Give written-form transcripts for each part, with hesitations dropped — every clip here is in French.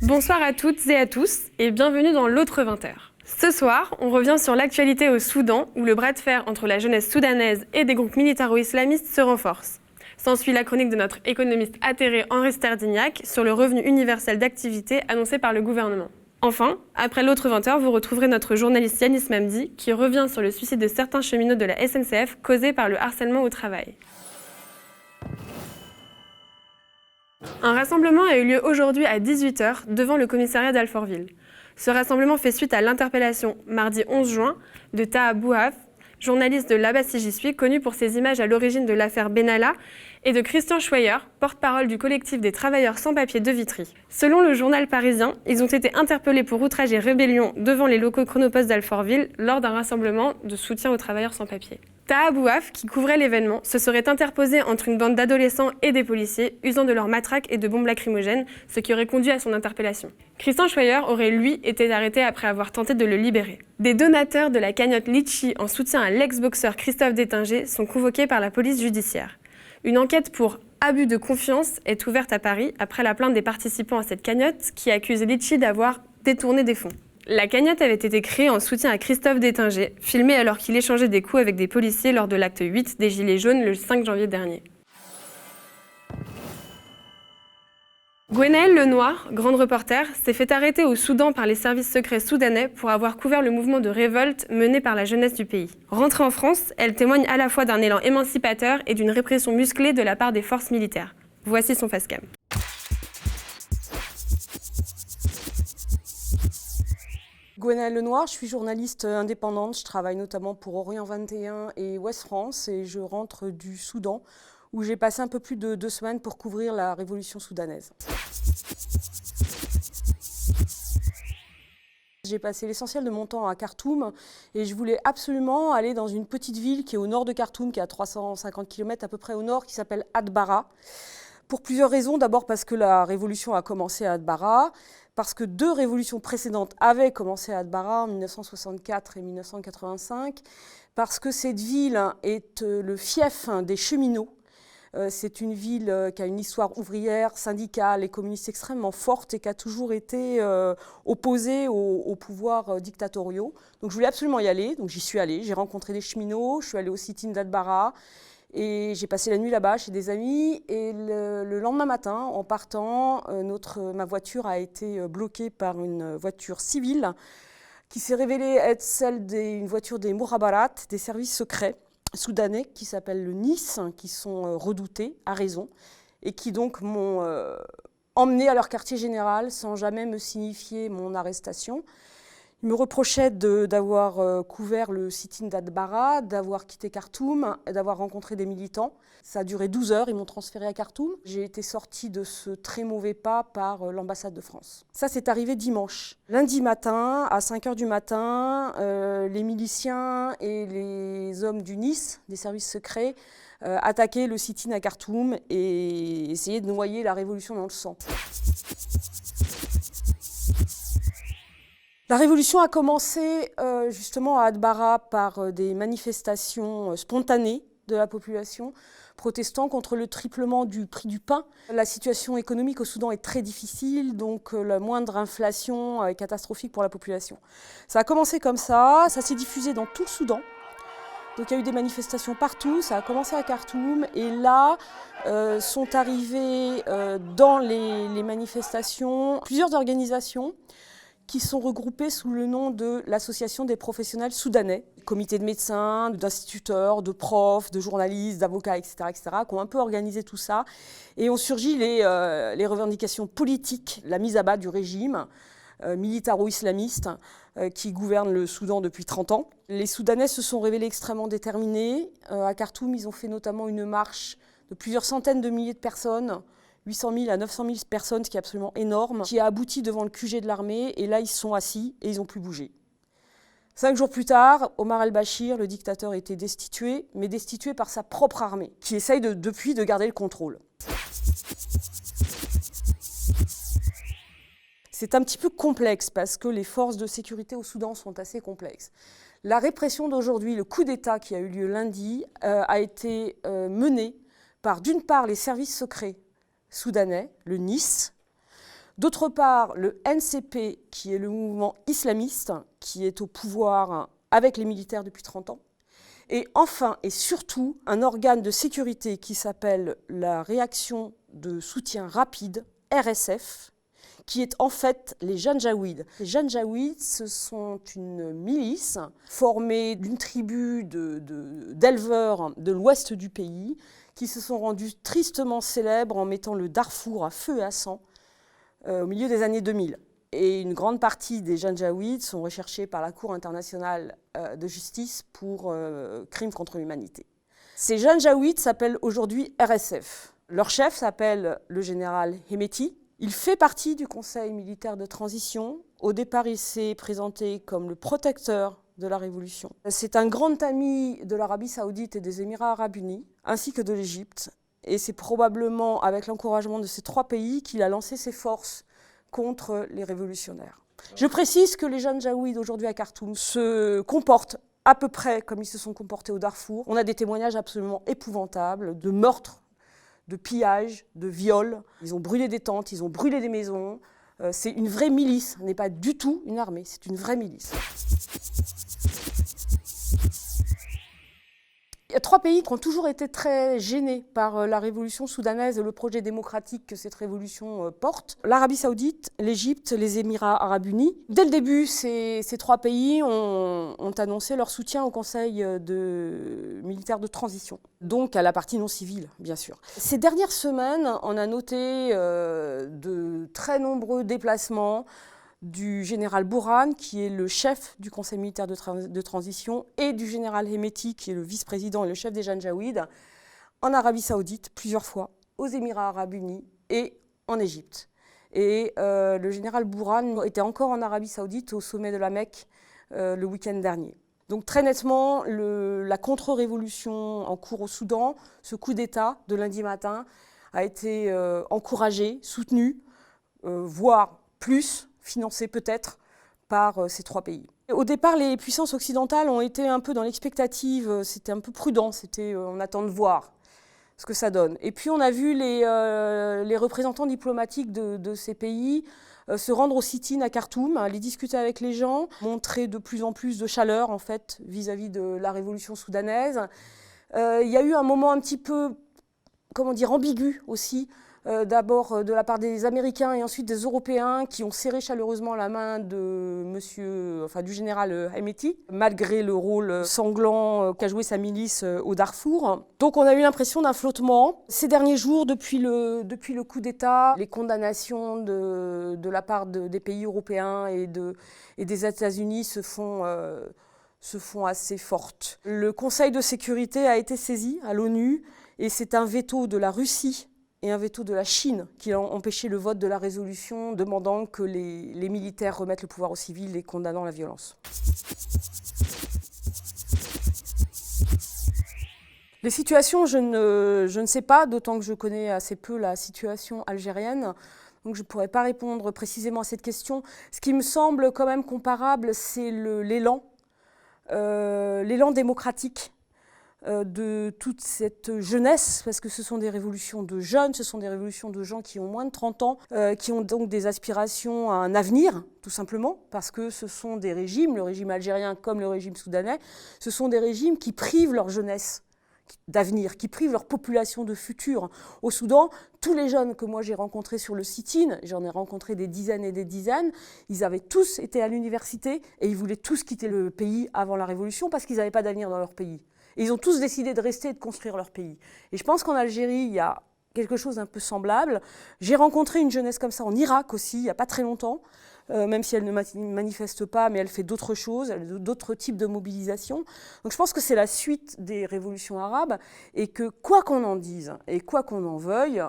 Bonsoir à toutes et à tous et bienvenue dans l'autre 20h. Ce soir, on revient sur l'actualité au Soudan où le bras de fer entre la jeunesse soudanaise et des groupes militaro-islamistes se renforce. S'ensuit la chronique de notre économiste atterré Henri Sterdignac sur le revenu universel d'activité annoncé par le gouvernement. Enfin, après l'autre 20h, vous retrouverez notre journaliste Yanis Mamdi qui revient sur le suicide de certains cheminots de la SNCF causé par le harcèlement au travail. Un rassemblement a eu lieu aujourd'hui à 18h devant le commissariat d'Alfortville. Ce rassemblement fait suite à l'interpellation, mardi 11 juin, de Taha Bouhaf, journaliste de Là-bas si j'y suis, connu pour ses images à l'origine de l'affaire Benalla, et de Christian Schweyer, porte-parole du collectif des travailleurs sans papier de Vitry. Selon le journal parisien, ils ont été interpellés pour outrage et rébellion devant les locaux Chronopost d'Alfortville lors d'un rassemblement de soutien aux travailleurs sans papier. Taha Bouhaf, qui couvrait l'événement, se serait interposé entre une bande d'adolescents et des policiers, usant de leurs matraques et de bombes lacrymogènes, ce qui aurait conduit à son interpellation. Christian Schweyer aurait, lui, été arrêté après avoir tenté de le libérer. Des donateurs de la cagnotte Litchi en soutien à l'ex-boxeur Christophe Détinger sont convoqués par la police judiciaire. Une enquête pour abus de confiance est ouverte à Paris après la plainte des participants à cette cagnotte qui accuse Litchi d'avoir détourné des fonds. La cagnotte avait été créée en soutien à Christophe Détinger, filmé alors qu'il échangeait des coups avec des policiers lors de l'acte 8 des Gilets jaunes le 5 janvier dernier. Gwenaëlle Lenoir, grande reporter, s'est fait arrêter au Soudan par les services secrets soudanais pour avoir couvert le mouvement de révolte mené par la jeunesse du pays. Rentrée en France, elle témoigne à la fois d'un élan émancipateur et d'une répression musclée de la part des forces militaires. Voici son facecam. Gwenaëlle Lenoir, je suis journaliste indépendante, je travaille notamment pour Orient 21 et Ouest France et je rentre du Soudan où j'ai passé un peu plus de 2 semaines pour couvrir la révolution soudanaise. J'ai passé l'essentiel de mon temps à Khartoum et je voulais absolument aller dans une petite ville qui est au nord de Khartoum, qui est à 350 km à peu près au nord, qui s'appelle Atbara. Pour plusieurs raisons. D'abord parce que la révolution a commencé à Atbara, parce que 2 révolutions précédentes avaient commencé à Atbara en 1964 et 1985, parce que cette ville est le fief des cheminots. C'est une ville qui a une histoire ouvrière, syndicale et communiste extrêmement forte et qui a toujours été opposée aux pouvoirs dictatoriaux. Donc je voulais absolument y aller, donc j'y suis allée, j'ai rencontré des cheminots, je suis allée au sit-in d'Atbara et j'ai passé la nuit là-bas chez des amis. Et le lendemain matin, en partant, ma voiture a été bloquée par une voiture civile qui s'est révélée être celle d'une voiture des Mukhabarat, des services secrets soudanais qui s'appellent le NIS, qui sont redoutés à raison et qui donc m'ont emmené à leur quartier général sans jamais me signifier mon arrestation. Ils me reprochaient d'avoir couvert le sit-in d'Atbara, d'avoir quitté Khartoum, d'avoir rencontré des militants. Ça a duré 12 heures, ils m'ont transférée à Khartoum. J'ai été sortie de ce très mauvais pas par l'ambassade de France. Ça, c'est arrivé dimanche. Lundi matin, à 5h du matin, les miliciens et les hommes du NIS, des services secrets, attaquaient le sit-in à Khartoum et essayaient de noyer la révolution dans le sang. La révolution a commencé justement à Atbara par des manifestations spontanées de la population protestant contre le triplement du prix du pain. La situation économique au Soudan est très difficile, donc la moindre inflation est catastrophique pour la population. Ça a commencé comme ça s'est diffusé dans tout le Soudan. Donc il y a eu des manifestations partout, ça a commencé à Khartoum et là sont arrivées dans les manifestations plusieurs organisations qui sont regroupés sous le nom de l'Association des professionnels soudanais, comité de médecins, d'instituteurs, de profs, de journalistes, d'avocats, etc., qui ont un peu organisé tout ça. Et ont surgi les revendications politiques, la mise à bas du régime militaro-islamiste qui gouverne le Soudan depuis 30 ans. Les Soudanais se sont révélés extrêmement déterminés. À Khartoum, ils ont fait notamment une marche de plusieurs centaines de milliers de personnes, 800 000 à 900 000 personnes, ce qui est absolument énorme, qui a abouti devant le QG de l'armée, et là ils se sont assis et ils n'ont plus bougé. 5 jours plus tard, Omar al-Bashir, le dictateur, a été destitué, mais destitué par sa propre armée, qui essaye depuis de garder le contrôle. C'est un petit peu complexe parce que les forces de sécurité au Soudan sont assez complexes. La répression d'aujourd'hui, le coup d'État qui a eu lieu lundi, a été mené par d'une part les services secrets soudanais, le NIS, d'autre part le NCP qui est le mouvement islamiste qui est au pouvoir avec les militaires depuis 30 ans, et enfin et surtout un organe de sécurité qui s'appelle la réaction de soutien rapide, RSF, qui est en fait les Janjaouides. Les Janjaouides, ce sont une milice formée d'une tribu d'éleveurs de l'ouest du pays qui se sont rendus tristement célèbres en mettant le Darfour à feu et à sang au milieu des années 2000. Et une grande partie des Janjaouides sont recherchés par la Cour internationale de justice pour crimes contre l'humanité. Ces Janjaouides s'appellent aujourd'hui RSF. Leur chef s'appelle le général Hemeti. Il fait partie du Conseil militaire de transition. Au départ, il s'est présenté comme le protecteur de la révolution. C'est un grand ami de l'Arabie saoudite et des Émirats arabes unis, ainsi que de l'Égypte. Et c'est probablement avec l'encouragement de ces trois pays qu'il a lancé ses forces contre les révolutionnaires. Je précise que les Janjaouides aujourd'hui à Khartoum se comportent à peu près comme ils se sont comportés au Darfour. On a des témoignages absolument épouvantables de meurtres, de pillages, de viols. Ils ont brûlé des tentes, ils ont brûlé des maisons. C'est une vraie milice, ce n'est pas du tout une armée, c'est une vraie milice. Il y a trois pays qui ont toujours été très gênés par la révolution soudanaise et le projet démocratique que cette révolution porte. L'Arabie saoudite, l'Égypte, les Émirats arabes unis. Dès le début, ces trois pays ont annoncé leur soutien au Conseil militaire de transition, donc à la partie non civile, bien sûr. Ces dernières semaines, on a noté de très nombreux déplacements du général Bourhan, qui est le chef du Conseil militaire de transition, et du général Hemeti, qui est le vice-président et le chef des Janjaouides, en Arabie saoudite plusieurs fois, aux Émirats arabes unis et en Égypte. Et le général Bourhan était encore en Arabie saoudite au sommet de la Mecque le week-end dernier. Donc très nettement, la contre-révolution en cours au Soudan, ce coup d'État de lundi matin, a été encouragé, soutenu, voire plus, financé peut-être par ces trois pays. Au départ, les puissances occidentales ont été un peu dans l'expectative, c'était un peu prudent, on attend de voir ce que ça donne. Et puis on a vu les représentants diplomatiques de ces pays se rendre au sit-in à Khartoum, aller discuter avec les gens, montrer de plus en plus de chaleur en fait vis-à-vis de la révolution soudanaise. Il y a eu un moment un petit peu, comment dire, ambigu aussi, d'abord de la part des Américains et ensuite des Européens qui ont serré chaleureusement la main du général Hemeti, malgré le rôle sanglant qu'a joué sa milice au Darfour. Donc on a eu l'impression d'un flottement. Ces derniers jours, depuis le coup d'État, les condamnations de la part des pays européens et des États-Unis se font assez fortes. Le Conseil de sécurité a été saisi à l'ONU et c'est un veto de la Russie et un veto de la Chine qui a empêché le vote de la résolution demandant que les militaires remettent le pouvoir aux civils et condamnant la violence. Les situations, je ne sais pas, d'autant que je connais assez peu la situation algérienne, donc je ne pourrais pas répondre précisément à cette question. Ce qui me semble quand même comparable, c'est l'élan démocratique de toute cette jeunesse, parce que ce sont des révolutions de jeunes, ce sont des révolutions de gens qui ont moins de 30 ans, qui ont donc des aspirations à un avenir, tout simplement, parce que ce sont des régimes, le régime algérien comme le régime soudanais, ce sont des régimes qui privent leur jeunesse d'avenir, qui privent leur population de futur. Au Soudan, tous les jeunes que moi j'ai rencontrés sur le sit-in, j'en ai rencontré des dizaines et des dizaines, ils avaient tous été à l'université et ils voulaient tous quitter le pays avant la révolution parce qu'ils n'avaient pas d'avenir dans leur pays. Et ils ont tous décidé de rester et de construire leur pays. Et je pense qu'en Algérie, il y a quelque chose d'un peu semblable. J'ai rencontré une jeunesse comme ça en Irak aussi, il n'y a pas très longtemps, même si elle ne manifeste pas, mais elle fait d'autres choses, elle a d'autres types de mobilisation. Donc je pense que c'est la suite des révolutions arabes et que quoi qu'on en dise et quoi qu'on en veuille,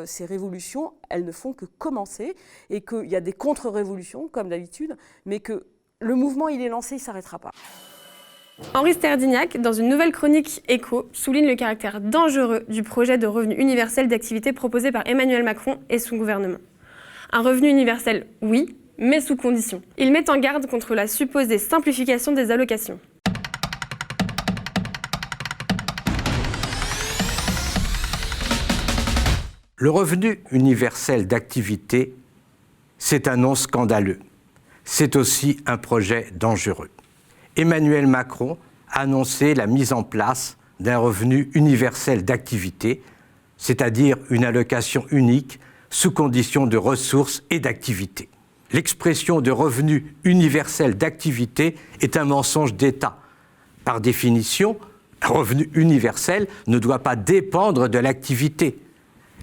ces révolutions, elles ne font que commencer et qu'il y a des contre-révolutions, comme d'habitude, mais que le mouvement, il est lancé, il ne s'arrêtera pas. Henri Sterdignac, dans une nouvelle chronique Écho, souligne le caractère dangereux du projet de revenu universel d'activité proposé par Emmanuel Macron et son gouvernement. Un revenu universel, oui, mais sous condition. Il met en garde contre la supposée simplification des allocations. Le revenu universel d'activité, c'est un nom scandaleux. C'est aussi un projet dangereux. Emmanuel Macron a annoncé la mise en place d'un revenu universel d'activité, c'est-à-dire une allocation unique sous condition de ressources et d'activité. L'expression de revenu universel d'activité est un mensonge d'État. Par définition, un revenu universel ne doit pas dépendre de l'activité.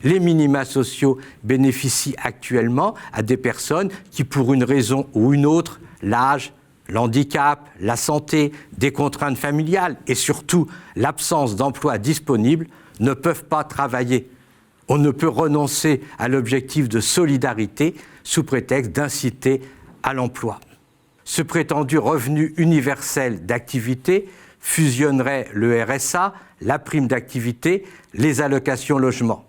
Les minima sociaux bénéficient actuellement à des personnes qui, pour une raison ou une autre, l'âge, l'handicap, la santé, des contraintes familiales et surtout l'absence d'emploi disponible, ne peuvent pas travailler. On ne peut renoncer à l'objectif de solidarité sous prétexte d'inciter à l'emploi. Ce prétendu revenu universel d'activité fusionnerait le RSA, la prime d'activité, les allocations logement.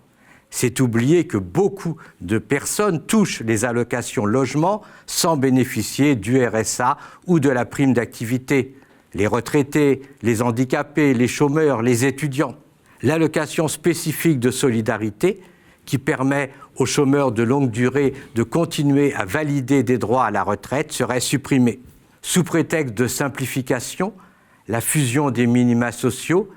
C'est oublier que beaucoup de personnes touchent les allocations logement sans bénéficier du RSA ou de la prime d'activité. Les retraités, les handicapés, les chômeurs, les étudiants. L'allocation spécifique de solidarité, qui permet aux chômeurs de longue durée de continuer à valider des droits à la retraite, serait supprimée. Sous prétexte de simplification, la fusion des minima sociaux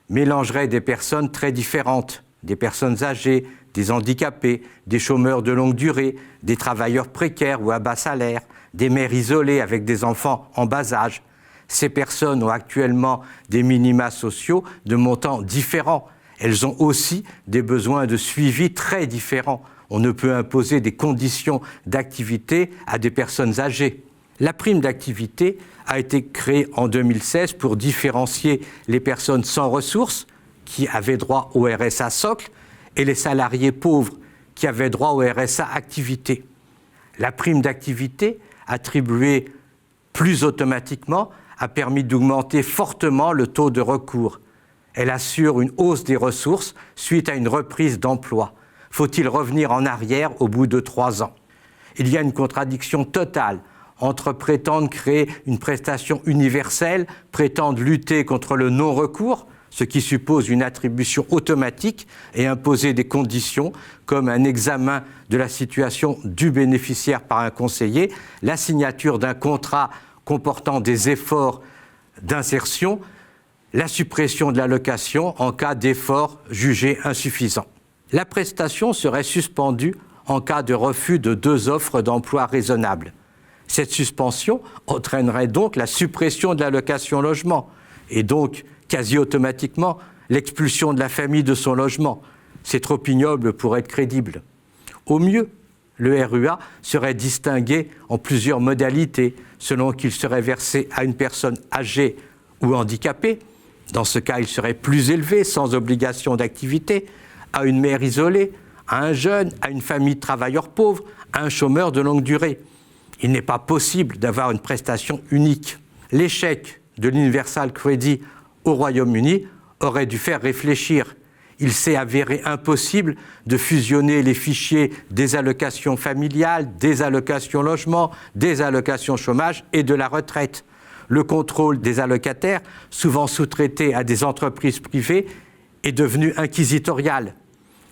mélangerait des personnes très différentes. Des personnes âgées, des handicapés, des chômeurs de longue durée, des travailleurs précaires ou à bas salaire, des mères isolées avec des enfants en bas âge. Ces personnes ont actuellement des minima sociaux de montants différents. Elles ont aussi des besoins de suivi très différents. On ne peut imposer des conditions d'activité à des personnes âgées. La prime d'activité a été créée en 2016 pour différencier les personnes sans ressources, qui avaient droit au RSA socle, et les salariés pauvres qui avaient droit au RSA activité. La prime d'activité, attribuée plus automatiquement, a permis d'augmenter fortement le taux de recours. Elle assure une hausse des ressources suite à une reprise d'emploi. Faut-il revenir en arrière au bout de 3 ans ? Il y a une contradiction totale entre prétendre créer une prestation universelle, prétendre lutter contre le non-recours, ce qui suppose une attribution automatique et imposer des conditions comme un examen de la situation du bénéficiaire par un conseiller, la signature d'un contrat comportant des efforts d'insertion, la suppression de l'allocation en cas d'effort jugé insuffisant. La prestation serait suspendue en cas de refus de 2 offres d'emploi raisonnables. Cette suspension entraînerait donc la suppression de l'allocation logement et donc quasi automatiquement l'expulsion de la famille de son logement. C'est trop ignoble pour être crédible. Au mieux, le RUA serait distingué en plusieurs modalités selon qu'il serait versé à une personne âgée ou handicapée. Dans ce cas, il serait plus élevé sans obligation d'activité, à une mère isolée, à un jeune, à une famille de travailleurs pauvres, à un chômeur de longue durée. Il n'est pas possible d'avoir une prestation unique. L'échec de l'Universal Credit au Royaume-Uni aurait dû faire réfléchir. Il s'est avéré impossible de fusionner les fichiers des allocations familiales, des allocations logement, des allocations chômage et de la retraite. Le contrôle des allocataires, souvent sous-traités à des entreprises privées, est devenu inquisitorial.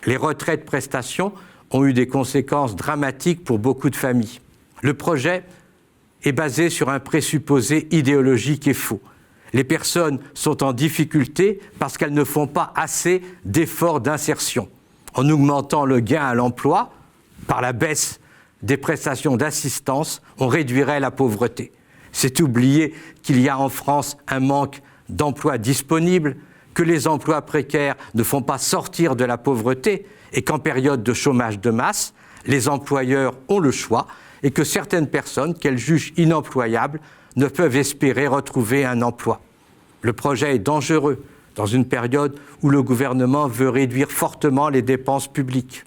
Les retraites prestations ont eu des conséquences dramatiques pour beaucoup de familles. Le projet est basé sur un présupposé idéologique et faux. Les personnes sont en difficulté parce qu'elles ne font pas assez d'efforts d'insertion. En augmentant le gain à l'emploi, par la baisse des prestations d'assistance, on réduirait la pauvreté. C'est oublier qu'il y a en France un manque d'emplois disponibles, que les emplois précaires ne font pas sortir de la pauvreté et qu'en période de chômage de masse, les employeurs ont le choix et que certaines personnes qu'elles jugent inemployables ne peuvent espérer retrouver un emploi. Le projet est dangereux dans une période où le gouvernement veut réduire fortement les dépenses publiques.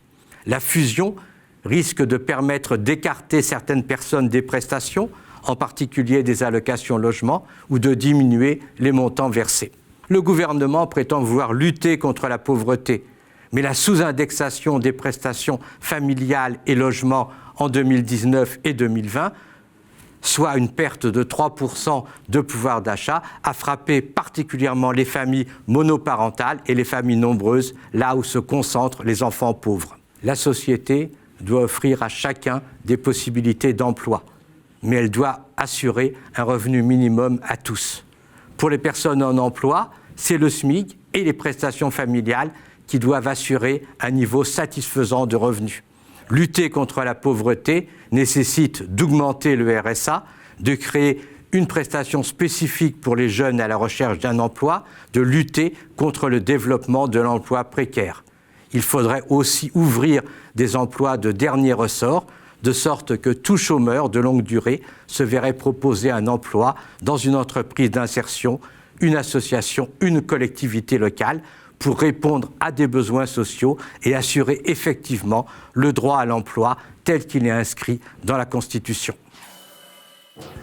La fusion risque de permettre d'écarter certaines personnes des prestations, en particulier des allocations logement, ou de diminuer les montants versés. Le gouvernement prétend vouloir lutter contre la pauvreté, mais la sous-indexation des prestations familiales et logement en 2019 et 2020, soit une perte de 3% de pouvoir d'achat, a frappé particulièrement les familles monoparentales et les familles nombreuses, là où se concentrent les enfants pauvres. La société doit offrir à chacun des possibilités d'emploi, mais elle doit assurer un revenu minimum à tous. Pour les personnes en emploi, c'est le SMIC et les prestations familiales qui doivent assurer un niveau satisfaisant de revenus. Lutter contre la pauvreté nécessite d'augmenter le RSA, de créer une prestation spécifique pour les jeunes à la recherche d'un emploi, de lutter contre le développement de l'emploi précaire. Il faudrait aussi ouvrir des emplois de dernier ressort, de sorte que tout chômeur de longue durée se verrait proposer un emploi dans une entreprise d'insertion, une association, une collectivité locale, pour répondre à des besoins sociaux et assurer effectivement le droit à l'emploi tel qu'il est inscrit dans la Constitution.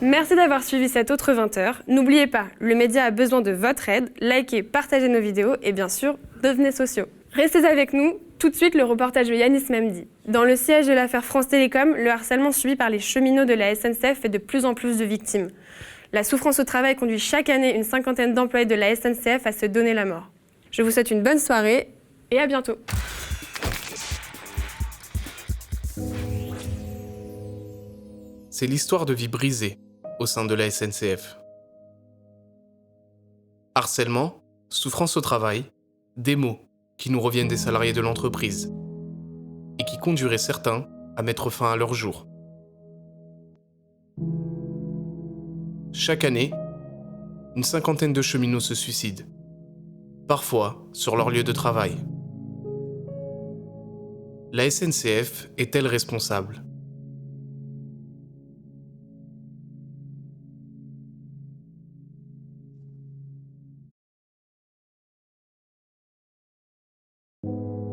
Merci d'avoir suivi cette autre 20h. N'oubliez pas, le média a besoin de votre aide. Likez, partagez nos vidéos et bien sûr, devenez sociaux. Restez avec nous. Tout de suite, le reportage de Yanis Memdi. Dans le siège de l'affaire France Télécom, le harcèlement subi par les cheminots de la SNCF fait de plus en plus de victimes. La souffrance au travail conduit chaque année une cinquantaine d'employés de la SNCF à se donner la mort. Je vous souhaite une bonne soirée et à bientôt. C'est l'histoire de vie brisée au sein de la SNCF. Harcèlement, souffrance au travail, des mots qui nous reviennent des salariés de l'entreprise et qui conduiraient certains à mettre fin à leur jour. Chaque année, une cinquantaine de cheminots se suicident, parfois sur leur lieu de travail. La SNCF est-elle responsable ?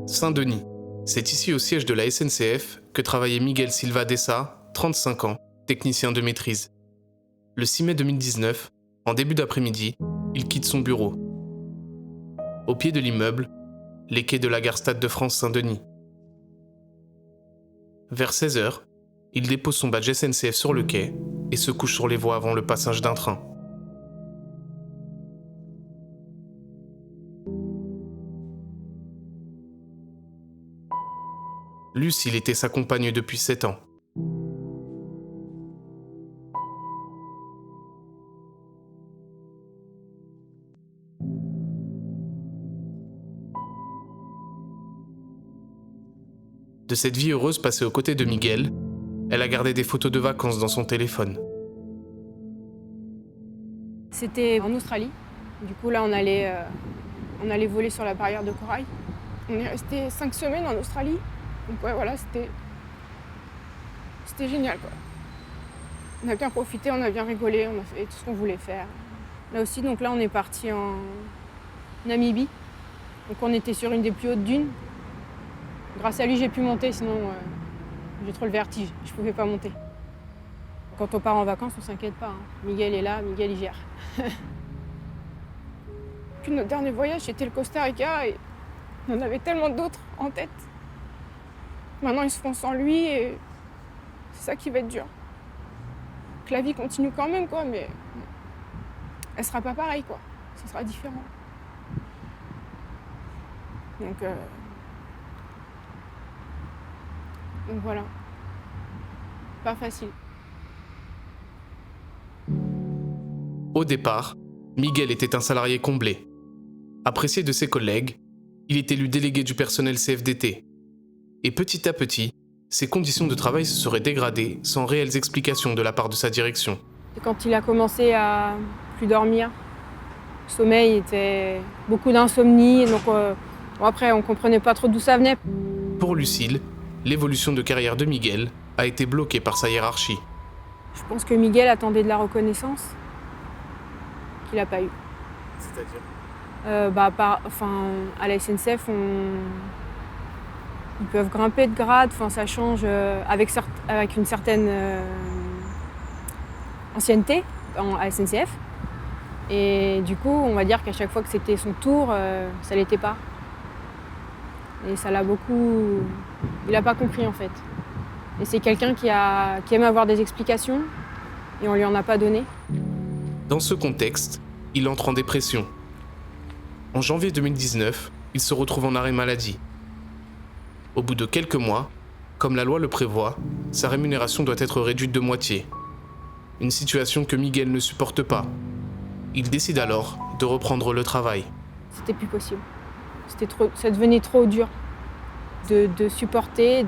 Saint-Denis. C'est ici au siège de la SNCF que travaillait Miguel Silva Dessa, 35 ans, technicien de maîtrise. Le 6 mai 2019, en début d'après-midi, il quitte son bureau. Au pied de l'immeuble, les quais de la gare Stade de France Saint-Denis. Vers 16h, il dépose son badge SNCF sur le quai et se couche sur les voies avant le passage d'un train. Lucille était sa compagne depuis 7 ans. De cette vie heureuse passée aux côtés de Miguel, elle a gardé des photos de vacances dans son téléphone. C'était en Australie. Du coup, là, on allait voler sur la barrière de corail. On est resté 5 semaines en Australie. Donc ouais, voilà, c'était génial, quoi. On a bien profité, on a bien rigolé, on a fait tout ce qu'on voulait faire. Là aussi, donc là, on est parti en Namibie. Donc on était sur une des plus hautes dunes. Grâce à lui, j'ai pu monter, sinon j'ai trop le vertige, je pouvais pas monter. Quand on part en vacances, on s'inquiète pas, hein. Miguel est là, Miguel il gère. Puis notre dernier voyage, c'était le Costa Rica et on en avait tellement d'autres en tête. Maintenant, ils se font sans lui et c'est ça qui va être dur. Que la vie continue quand même, quoi, mais elle sera pas pareille, quoi. Ça sera différent. Donc voilà. Pas facile. Au départ, Miguel était un salarié comblé. Apprécié de ses collègues, il est élu délégué du personnel CFDT. Et petit à petit, ses conditions de travail se seraient dégradées sans réelles explications de la part de sa direction. Et quand il a commencé à plus dormir, le sommeil était beaucoup d'insomnie, donc après on comprenait pas trop d'où ça venait. Pour Lucille, l'évolution de carrière de Miguel a été bloquée par sa hiérarchie. Je pense que Miguel attendait de la reconnaissance qu'il n'a pas eu. C'est-à-dire ? À la SNCF, ils peuvent grimper de grade, ça change avec une certaine ancienneté à la SNCF. Et du coup, on va dire qu'à chaque fois que c'était son tour, ça l'était pas. Et ça l'a beaucoup... Il n'a pas compris en fait. Et c'est quelqu'un qui aime avoir des explications et on lui en a pas donné. Dans ce contexte, il entre en dépression. En janvier 2019, il se retrouve en arrêt maladie. Au bout de quelques mois, comme la loi le prévoit, sa rémunération doit être réduite de moitié. Une situation que Miguel ne supporte pas. Il décide alors de reprendre le travail. C'était plus possible. Ça devenait trop dur de supporter,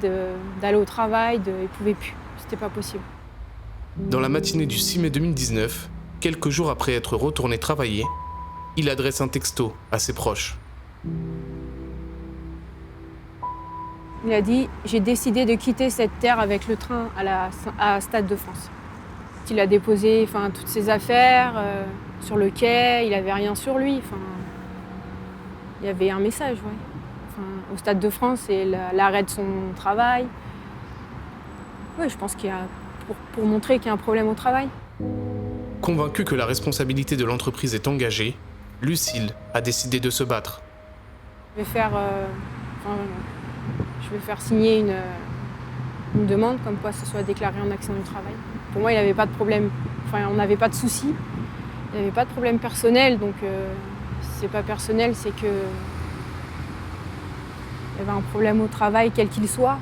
d'aller au travail, il pouvait plus. C'était pas possible. Dans la matinée du 6 mai 2019, quelques jours après être retourné travailler, il adresse un texto à ses proches. Il a dit « J'ai décidé de quitter cette terre avec le train à Stade de France ». Il a déposé toutes ses affaires sur le quai, il n'avait rien sur lui. Il y avait un message, au Stade de France et l'arrêt de son travail. Oui, je pense qu'il y a pour montrer qu'il y a un problème au travail. Convaincu que la responsabilité de l'entreprise est engagée, Lucille a décidé de se battre. Je vais faire signer une demande comme quoi ce soit déclaré en accident du travail. Pour moi, il n'avait pas de problème. On n'avait pas de soucis. Il n'y avait pas de problème personnel. Donc, si c'est pas personnel, c'est que il y avait un problème au travail, quel qu'il soit,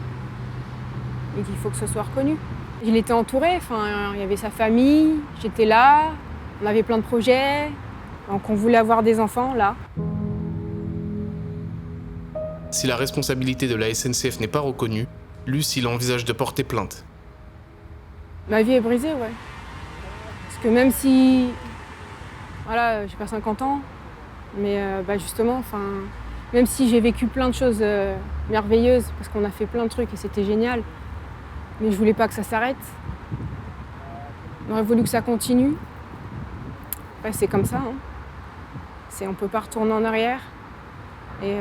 et qu'il faut que ce soit reconnu. Il était entouré. Il y avait sa famille. J'étais là. On avait plein de projets. Donc, on voulait avoir des enfants là. Si la responsabilité de la SNCF n'est pas reconnue, Lucille envisage de porter plainte. Ma vie est brisée, ouais. Parce que même si... Voilà, j'ai pas 50 ans, mais justement, même si j'ai vécu plein de choses merveilleuses, parce qu'on a fait plein de trucs et c'était génial, mais je voulais pas que ça s'arrête. J'aurais voulu que ça continue. C'est comme ça, hein. On peut pas retourner en arrière. Et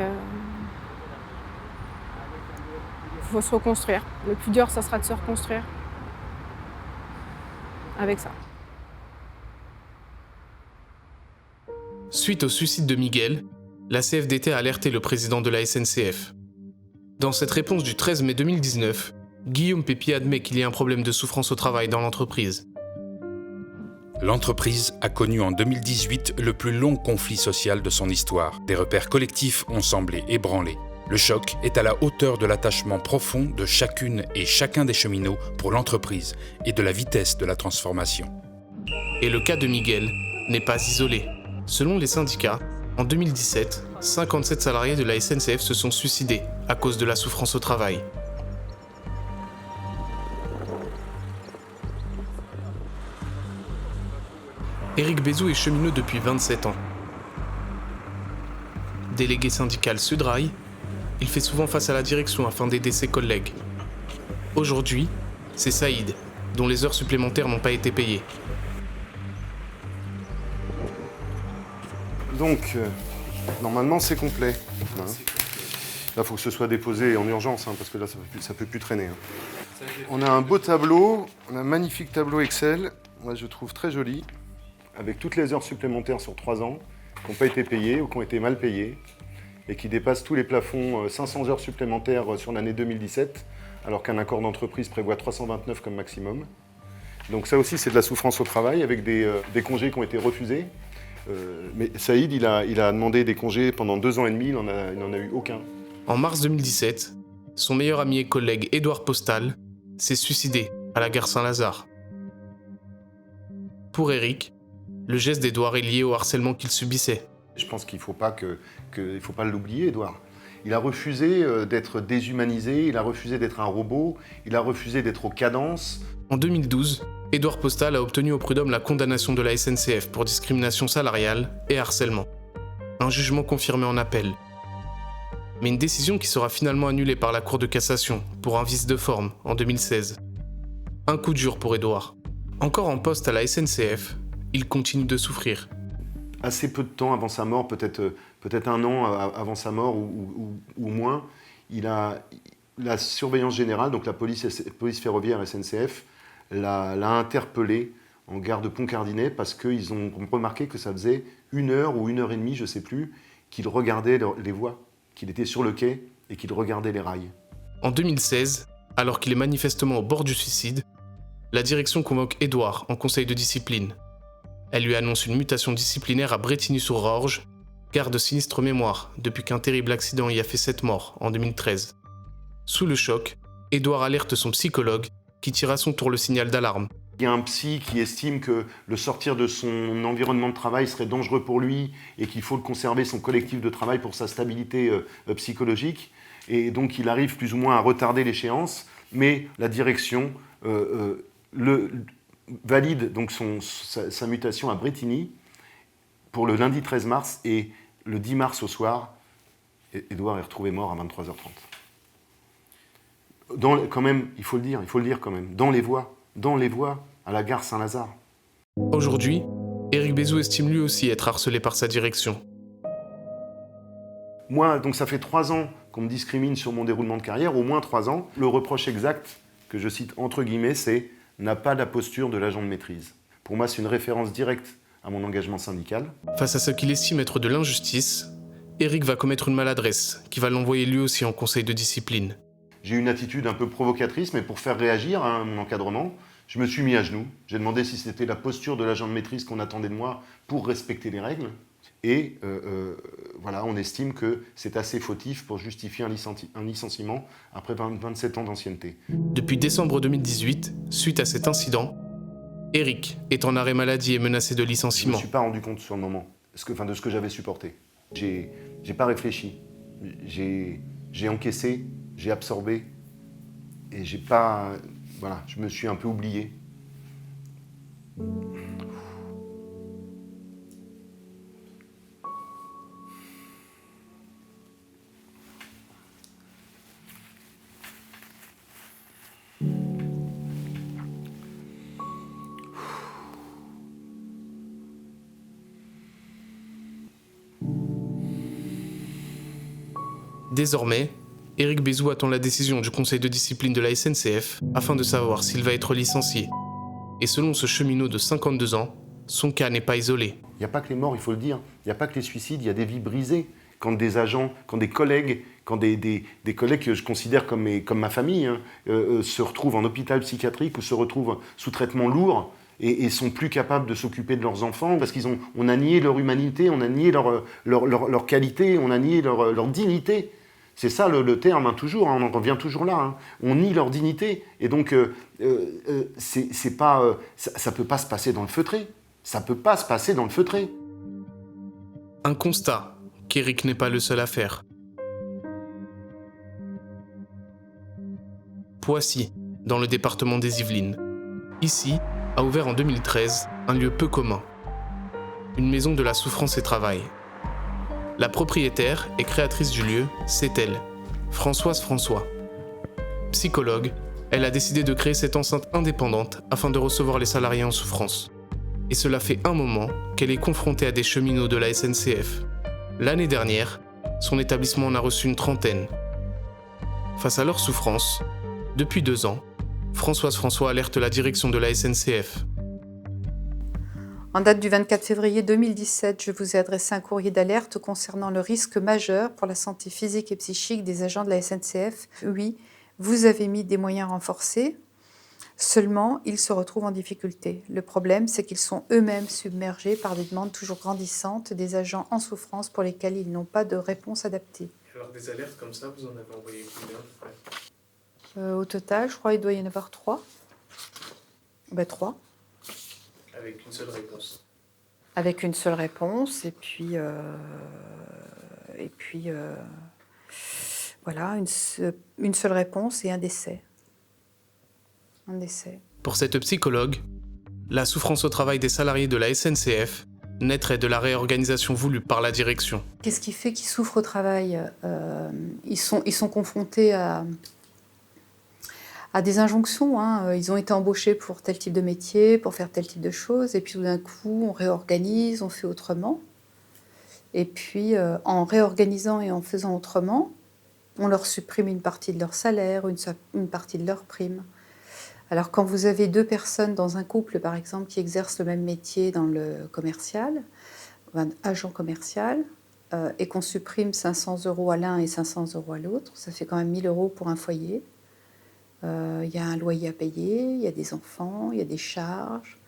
faut se reconstruire. Le plus dur, ça sera de se reconstruire avec ça. Suite au suicide de Miguel, la CFDT a alerté le président de la SNCF. Dans cette réponse du 13 mai 2019, Guillaume Pépi admet qu'il y a un problème de souffrance au travail dans l'entreprise. L'entreprise a connu en 2018 le plus long conflit social de son histoire. Des repères collectifs ont semblé ébranlés. Le choc est à la hauteur de l'attachement profond de chacune et chacun des cheminots pour l'entreprise et de la vitesse de la transformation. Et le cas de Miguel n'est pas isolé. Selon les syndicats, en 2017, 57 salariés de la SNCF se sont suicidés à cause de la souffrance au travail. Éric Bézou est cheminot depuis 27 ans. Délégué syndical Sudrail, il fait souvent face à la direction afin d'aider ses collègues. Aujourd'hui, c'est Saïd, dont les heures supplémentaires n'ont pas été payées. Donc, normalement, c'est complet. Là, il faut que ce soit déposé en urgence, parce que là, ça peut plus traîner. On a un beau tableau, on a un magnifique tableau Excel, moi je trouve très joli, avec toutes les heures supplémentaires sur 3 ans, qui n'ont pas été payées ou qui ont été mal payées, et qui dépassent tous les plafonds 500 heures supplémentaires sur l'année 2017, alors qu'un accord d'entreprise prévoit 329 comme maximum. Donc ça aussi, c'est de la souffrance au travail, avec des congés qui ont été refusés. Mais Saïd, il a demandé des congés pendant 2 ans et demi, il n'en a eu aucun. En mars 2017, son meilleur ami et collègue Édouard Postal s'est suicidé à la gare Saint-Lazare. Pour Éric, le geste d'Édouard est lié au harcèlement qu'il subissait. Je pense qu'il ne faut pas l'oublier, Édouard. Il a refusé d'être déshumanisé, il a refusé d'être un robot, il a refusé d'être aux cadences. En 2012, Édouard Postal a obtenu au prud'homme la condamnation de la SNCF pour discrimination salariale et harcèlement. Un jugement confirmé en appel. Mais une décision qui sera finalement annulée par la Cour de cassation pour un vice de forme en 2016. Un coup dur pour Édouard. Encore en poste à la SNCF, il continue de souffrir. Assez peu de temps avant sa mort, peut-être 1 an avant sa mort ou moins, la surveillance générale, donc la police ferroviaire SNCF, l'a interpellé en gare de Pont-Cardinet parce qu'ils ont remarqué que ça faisait 1 heure ou 1 heure et demie, je ne sais plus, qu'il regardait les voies, qu'il était sur le quai et qu'il regardait les rails. En 2016, alors qu'il est manifestement au bord du suicide, la direction convoque Édouard en conseil de discipline. Elle lui annonce une mutation disciplinaire à Brétigny-sur-Orge, gare de sinistre mémoire depuis qu'un terrible accident y a fait 7 morts en 2013. Sous le choc, Édouard alerte son psychologue qui tire à son tour le signal d'alarme. Il y a un psy qui estime que le sortir de son environnement de travail serait dangereux pour lui et qu'il faut le conserver son collectif de travail pour sa stabilité psychologique. Et donc il arrive plus ou moins à retarder l'échéance, mais la direction valide donc sa mutation à Brétigny pour le lundi 13 mars et le 10 mars au soir, Édouard est retrouvé mort à 23h30. Quand même, il faut le dire quand même, dans les voies, à la gare Saint-Lazare. Aujourd'hui, Éric Bézou estime lui aussi être harcelé par sa direction. Moi, donc ça fait 3 ans qu'on me discrimine sur mon déroulement de carrière, au moins 3 ans. Le reproche exact, que je cite entre guillemets, c'est « n'a pas la posture de l'agent de maîtrise ». Pour moi, c'est une référence directe à mon engagement syndical. Face à ce qu'il estime être de l'injustice, Éric va commettre une maladresse qui va l'envoyer lui aussi en conseil de discipline. J'ai eu une attitude un peu provocatrice, mais pour faire réagir à mon encadrement, je me suis mis à genoux. J'ai demandé si c'était la posture de l'agent de maîtrise qu'on attendait de moi pour respecter les règles. Et voilà, on estime que c'est assez fautif pour justifier un licenciement après 27 ans d'ancienneté. Depuis décembre 2018, suite à cet incident, Éric est en arrêt maladie et menacé de Je ne licenciement. me suis pas rendu compte sur le moment de ce que j'avais supporté. J'ai pas réfléchi. J'ai encaissé, j'ai absorbé et j'ai pas... Voilà, je me suis un peu oublié. Désormais, Éric Bézou attend la décision du conseil de discipline de la SNCF afin de savoir s'il va être licencié. Et selon ce cheminot de 52 ans, son cas n'est pas isolé. Il n'y a pas que les morts, il faut le dire. Il n'y a pas que les suicides, il y a des vies brisées. Quand des agents, quand des collègues, des collègues que je considère comme ma famille, se retrouvent en hôpital psychiatrique ou se retrouvent sous traitement lourd et sont plus capables de s'occuper de leurs enfants parce on a nié leur humanité, on a nié leur qualité, on a nié leur dignité. C'est ça le terme, hein, toujours, hein, on en revient toujours là. Hein. On nie leur dignité. Et donc, c'est pas, ça peut pas se passer dans le feutré. Ça peut pas se passer dans le feutré. Un constat qu'Éric n'est pas le seul à faire. Poissy, dans le département des Yvelines. Ici, a ouvert en 2013 un lieu peu commun. Une maison de la souffrance et travail. La propriétaire et créatrice du lieu, c'est elle, Françoise François. Psychologue, elle a décidé de créer cette enceinte indépendante afin de recevoir les salariés en souffrance. Et cela fait un moment qu'elle est confrontée à des cheminots de la SNCF. L'année dernière, son établissement en a reçu une 30aine. Face à leur souffrance, depuis 2 ans, Françoise François alerte la direction de la SNCF. En date du 24 février 2017, je vous ai adressé un courrier d'alerte concernant le risque majeur pour la santé physique et psychique des agents de la SNCF. Oui, vous avez mis des moyens renforcés, seulement ils se retrouvent en difficulté. Le problème, c'est qu'ils sont eux-mêmes submergés par des demandes toujours grandissantes des agents en souffrance pour lesquels ils n'ont pas de réponse adaptée. Alors des alertes comme ça, vous en avez envoyé combien ? Au total, je crois qu'il doit y en avoir 3. 3. Avec une seule réponse. Avec une seule réponse, et puis voilà, une seule réponse et un décès. Un décès. Pour cette psychologue, la souffrance au travail des salariés de la SNCF naîtrait de la réorganisation voulue par la direction. Qu'est-ce qui fait qu'ils souffrent au travail ? Ils sont confrontés à des injonctions. Hein. Ils ont été embauchés pour tel type de métier, pour faire tel type de choses, et puis tout d'un coup, on réorganise, on fait autrement. Et puis, en réorganisant et en faisant autrement, on leur supprime une partie de leur salaire, une partie de leur prime. Alors, quand vous avez 2 personnes dans un couple, par exemple, qui exercent le même métier dans le commercial, un agent commercial, et qu'on supprime 500 € à l'un et 500 € à l'autre, ça fait quand même 1 000 € pour un foyer. Il y a un loyer à payer, il y a des enfants, il y a des charges.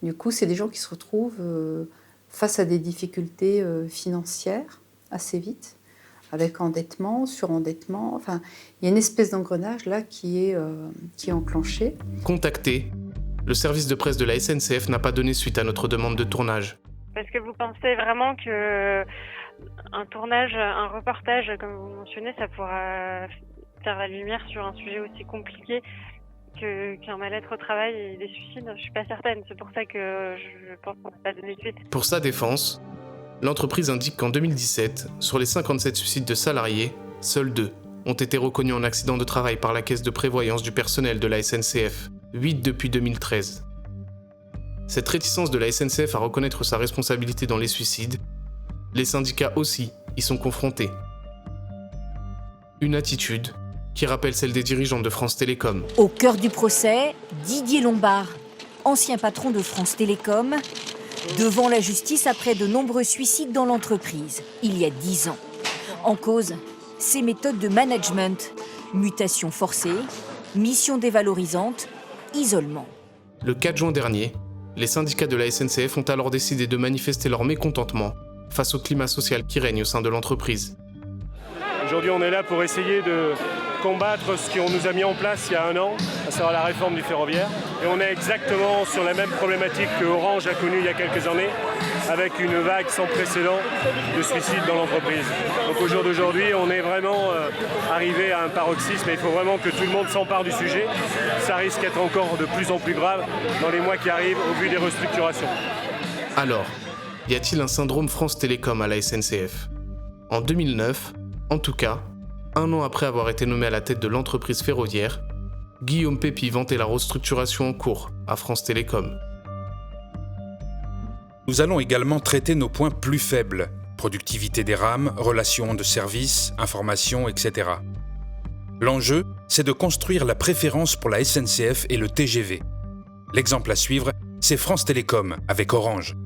Du coup, c'est des gens qui se retrouvent face à des difficultés financières assez vite, avec endettement, surendettement. Enfin, il y a une espèce d'engrenage là qui est enclenché. Contacté, le service de presse de la SNCF n'a pas donné suite à notre demande de tournage. Est-ce que vous pensez vraiment que un tournage, un reportage, comme vous mentionnez, ça pourra faire la lumière sur un sujet aussi compliqué qu'un mal-être au travail et des suicides? Je suis pas certaine. C'est pour ça que je pense qu'on n'a pas donné de suite. Pour sa défense, l'entreprise indique qu'en 2017, sur les 57 suicides de salariés, seuls 2 ont été reconnus en accident de travail par la caisse de prévoyance du personnel de la SNCF, 8 depuis 2013. Cette réticence de la SNCF à reconnaître sa responsabilité dans les suicides, les syndicats aussi y sont confrontés. Une attitude qui rappelle celle des dirigeants de France Télécom. Au cœur du procès, Didier Lombard, ancien patron de France Télécom, devant la justice après de nombreux suicides dans l'entreprise, il y a 10 ans. En cause, ses méthodes de management, mutation forcée, mission dévalorisante, isolement. Le 4 juin dernier, les syndicats de la SNCF ont alors décidé de manifester leur mécontentement face au climat social qui règne au sein de l'entreprise. Aujourd'hui, on est là pour essayer de combattre ce qu'on nous a mis en place il y a 1 an, à savoir la réforme du ferroviaire. Et on est exactement sur la même problématique que Orange a connue il y a quelques années, avec une vague sans précédent de suicides dans l'entreprise. Donc au jour d'aujourd'hui, on est vraiment arrivé à un paroxysme et il faut vraiment que tout le monde s'empare du sujet. Ça risque d'être encore de plus en plus grave dans les mois qui arrivent au vu des restructurations. Alors, y a-t-il un syndrome France Télécom à la SNCF ? En 2009, en tout cas, 1 an après avoir été nommé à la tête de l'entreprise ferroviaire, Guillaume Pépi vantait la restructuration en cours à France Télécom. Nous allons également traiter nos points plus faibles, productivité des rames, relations de service, information, etc. L'enjeu, c'est de construire la préférence pour la SNCF et le TGV. L'exemple à suivre, c'est France Télécom avec Orange.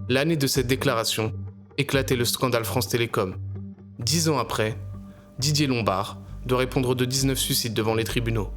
L'année de cette déclaration, éclatait le scandale France Télécom. 10 ans après, Didier Lombard doit répondre de 19 suicides devant les tribunaux.